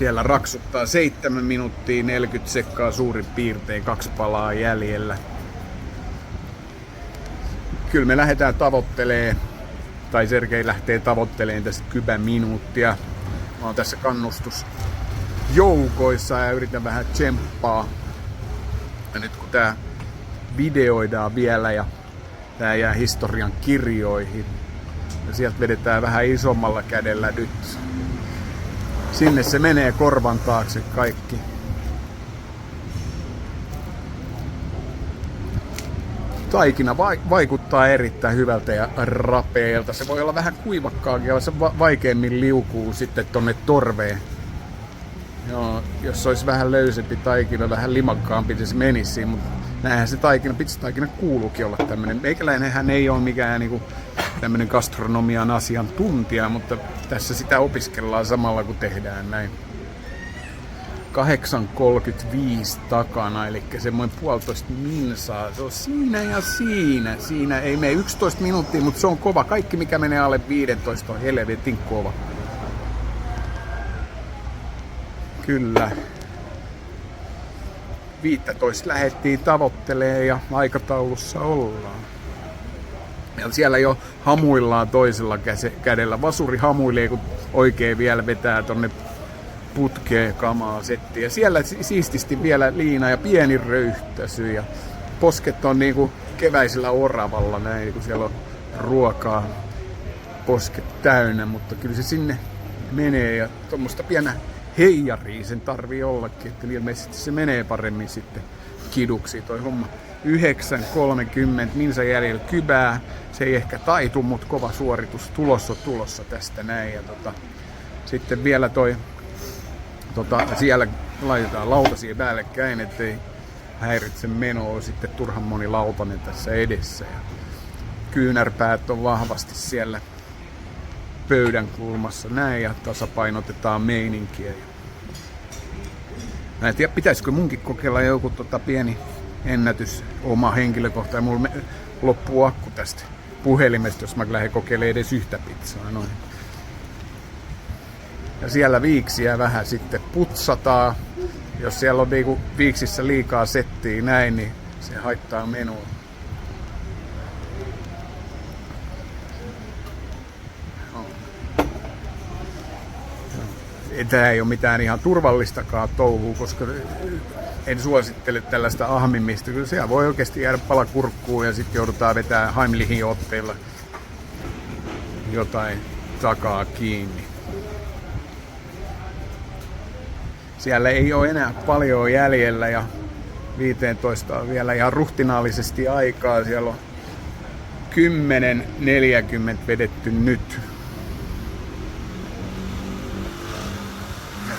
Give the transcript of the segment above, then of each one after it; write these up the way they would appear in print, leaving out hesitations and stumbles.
Siellä raksuttaa 7 minuuttia 40 sekkaa suurin piirtein, 2 palaa jäljellä. Kyllä me lähdetään tavoittelee, tai Sergei lähtee tavoitteleen tästä 10 minuuttia. Mä oon tässä kannustusjoukoissa ja yritän vähän tsemppaa. Ja nyt kun tää videoidaan vielä ja tää jää historian kirjoihin, ja sieltä vedetään vähän isommalla kädellä nyt. Sinne se menee korvan taakse kaikki. Taikina vaikuttaa erittäin hyvältä ja rapeelta. Se voi olla vähän kuivakkaakin ja se vaikeammin liukuu sitten tonne torveen. Joo, jos olisi vähän löysempi taikina, vähän limakkaampi, niin se menisi. Mutta näinhän se taikina, pizzataikina kuuluukin olla tämmönen. Meikäläinenhän ei ole mikään niinku tämmönen gastronomian asiantuntija, mutta tässä sitä opiskellaan samalla kun tehdään näin. 8.35 takana, eli semmoinen 1,5 minsaa. Se on siinä ja siinä. Siinä ei mene 11 minuuttia, mutta se on kova. Kaikki mikä menee alle 15 on helvetin kova. Kyllä. 15 lähdettiin tavoittelemaan ja aikataulussa ollaan. Ja siellä jo hamuillaan toisella kädellä. Vasuri hamuilee, kun oikein vielä vetää tonne putkeen kamaa settiä. Ja siellä siististi vielä liina ja pieni röyhtäsy. Ja posket on niinku keväisellä oravalla näin, kun siellä on ruokaa posket täynnä. Mutta kyllä se sinne menee ja tuommoista pienä heijaria sen tarvii ollakin. Että ilmeisesti se menee paremmin sitten kiduksi toi homma. 9.30 minsa jäljellä kybää. Se ei ehkä taitu, mutta kova suoritus tulossa tästä näin. Ja sitten vielä toi siellä laitetaan lautasia päällekkäin, ettei häiritse menoa sitten turhan moni lautanen tässä edessä. Ja kyynärpäät on vahvasti siellä pöydän kulmassa näin ja tasapainotetaan meininkiä. Mä en tiedä, pitäisikö munkin kokeilla joku pieni ennätys oma henkilökohtainen. Mulla loppuu akku tästä puhelimesta, jos mä lähden kokeilemaan edes yhtä pizzaa. Noin. Ja siellä viiksiä vähän sitten putsataan. Jos siellä on niinku viiksissä liikaa settiä näin, niin se haittaa menoa. Tämä ei ole mitään ihan turvallistakaan touhua, koska en suosittele tällaista ahmimista. Kyllä siellä voi oikeasti jäädä pala kurkkuun ja sitten joudutaan vetämään Heimlichin otteilla jotain takaa kiinni. Siellä ei ole enää paljon jäljellä ja 15 on vielä ihan ruhtinaallisesti aikaa. Siellä on 10.40 vedetty nyt.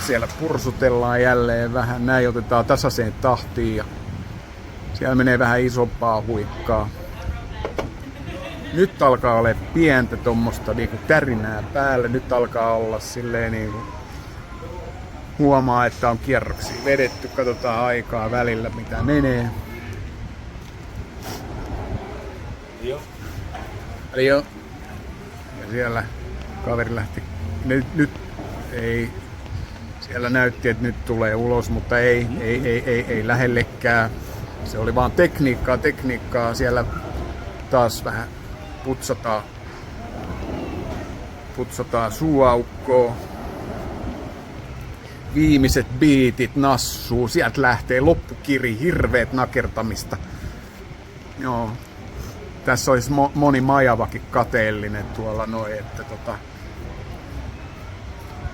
Siellä pursutellaan jälleen vähän, näin otetaan tasaiseen tahtiin ja siellä menee vähän isompaa huikkaa. Nyt alkaa olla pientä tommosta niinku tärinää päällä, nyt alkaa olla silleen niinku huomaa, että on kierroksia vedetty, katsotaan aikaa välillä mitä menee. Joo. Ja siellä kaveri lähti, nyt ei. Siellä näytti, että nyt tulee ulos, mutta ei lähellekään. Se oli vaan tekniikkaa. Siellä taas vähän putsataan suuaukkoa. Viimeiset biitit nassuu. Sieltä lähtee loppukiri, hirveet nakertamista. Joo. Tässä olisi moni majavakin kateellinen tuolla noin, että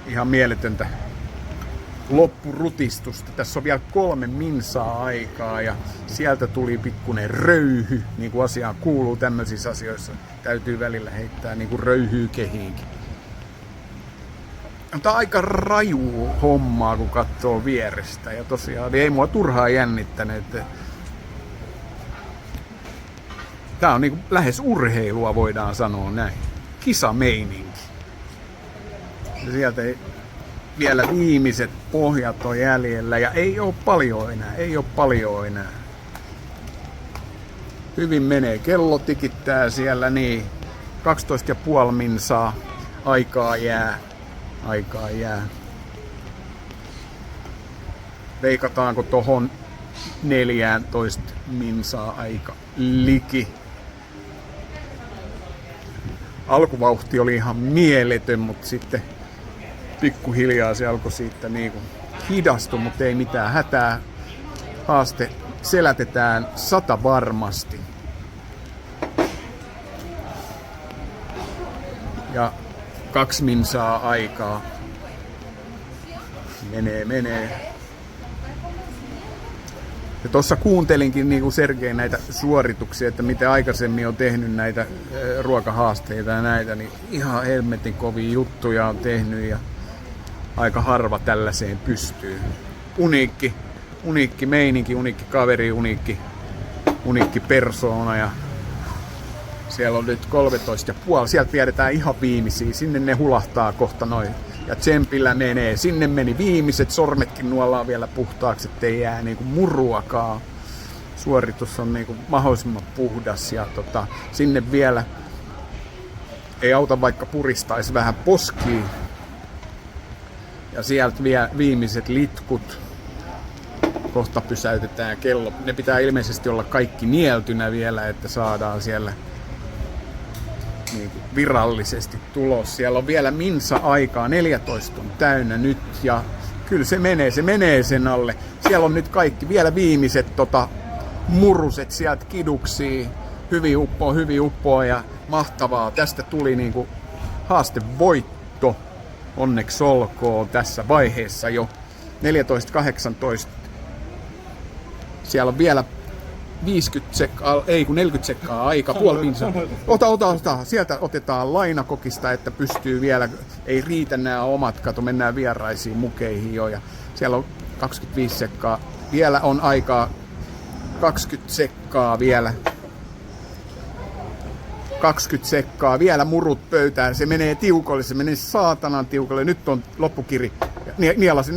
ihan mieletöntä loppurutistusta. Tässä on vielä 3 minsaa aikaa ja sieltä tuli pikkuinen röyhy, niin kuin asiaan kuuluu tämmöisissä asioissa. Täytyy välillä heittää niin kuin röyhyy kehiinkin. Tämä on aika raju hommaa, kun katsoo vierestä. Ja tosiaan ei mua turhaa jännittänyt. Tämä on niin kuin lähes urheilua, voidaan sanoa näin. Kisameininki. Ja sieltä vielä viimeiset pohjat on jäljellä ja ei ole paljon enää. Hyvin menee, kello tikittää siellä niin 12,5 minsaa, aikaa jää. veikataanko tohon 14 minsaa aika liki. Alkuvauhti oli ihan mieletön, mutta sitten pikkuhiljaa se alkoi siitä niinku hidastua, mutta ei mitään hätää. Haaste selätetään 100 varmasti. Ja 2 minsaa aikaa. Menee. Ja tuossa kuuntelinkin niin kuin Sergei näitä suorituksia, että miten aikaisemmin on tehnyt näitä ruokahaasteita ja näitä, niin ihan helmetin kovia juttuja on tehnyt ja aika harva tällaiseen pystyy. Uniikki meininki, uniikki kaveri, uniikki persoona ja siellä on nyt 13,5. Sieltä viedetään ihan viimeisiä. Sinne ne hulahtaa kohta noin. Ja tsempillä menee. Sinne meni viimeiset. Sormetkin nuollaan vielä puhtaaksi, ettei jää niinku muruakaan. Suoritus on niinku mahdollisimman puhdas. Ja sinne vielä ei auta vaikka puristaisi vähän poskiin. Ja sieltä vielä viimeiset litkut. Kohta pysäytetään kello. Ne pitää ilmeisesti olla kaikki nieltynä vielä, että saadaan siellä niin virallisesti tulos. Siellä on vielä minsa aikaa, 14 on täynnä nyt ja kyllä se menee sen alle. Siellä on nyt kaikki, vielä viimeiset muruset sieltä kiduksiin. Hyvin uppoa ja mahtavaa. Tästä tuli niinku haastevoitto. Onneksi olkoon tässä vaiheessa jo 14-18. Siellä on vielä 50 sekkaa, ei kun 40 sekkaa aika, puoli pinsaa. Ota. Sieltä otetaan lainakokista, että pystyy vielä, ei riitä nämä omat, kato, mennään vieraisiin mukeihin jo. Ja siellä on 25 sekkaa, vielä on aikaa 20 sekkaa vielä. 20 sekkaa, vielä murut pöytään, se menee tiukolle, se menee saatanan tiukolle. Nyt on loppukiri,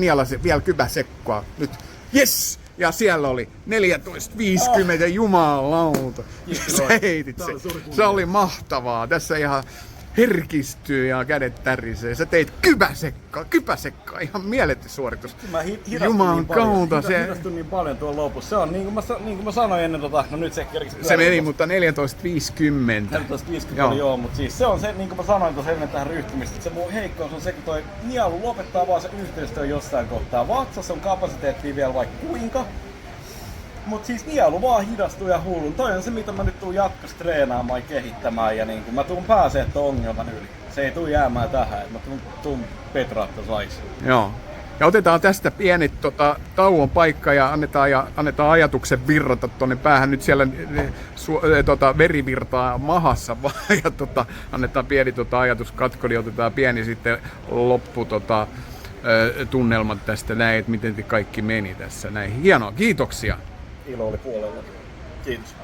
nielasen, vielä kybä sekkaa. Nyt, yes! Ja siellä oli 14.50, jumalauta. Sä heitit se. Se oli mahtavaa. Tässä ihan herkistyy ja kädet tärisee. Sä teit kypäsekkaa. Ihan mieletön suoritus. Mä hidastun niin paljon tuolla lopussa. Se on niin kuin mä sanoin ennen no nyt se kerkisi. Se meni, mutta 14.50. 14.50 joo, mutta siis se on se, niin kuin mä sanoin tuossa ennen tähän ryhtymistä, että se mun heikkous on se, kun toi nielu lopettaa vaan se yhteistyö jossain kohtaa. Vatsassa on kapasiteettia vielä vaikka kuinka. Mut siis nielu vaan hidastuu ja hullun. Toi on se, mitä mä nyt tuun jatkossa treenaamaan ja kehittämään ja niin mä tuun pääsee ton ongelman yli. Se ei tuu jäämään tähän, että mä tuun petraattaa saisi. Joo. Ja otetaan tästä pienet tauon paikka ja annetaan ajatuksen virrata tonne päähän. Nyt siellä verivirtaa mahassa ja annetaan pieni ajatuskatko, niin otetaan pieni sitten loppu tunnelmat tästä näin, että miten kaikki meni tässä näin. Hienoa, kiitoksia! Ilo oli puolella. Kiitos.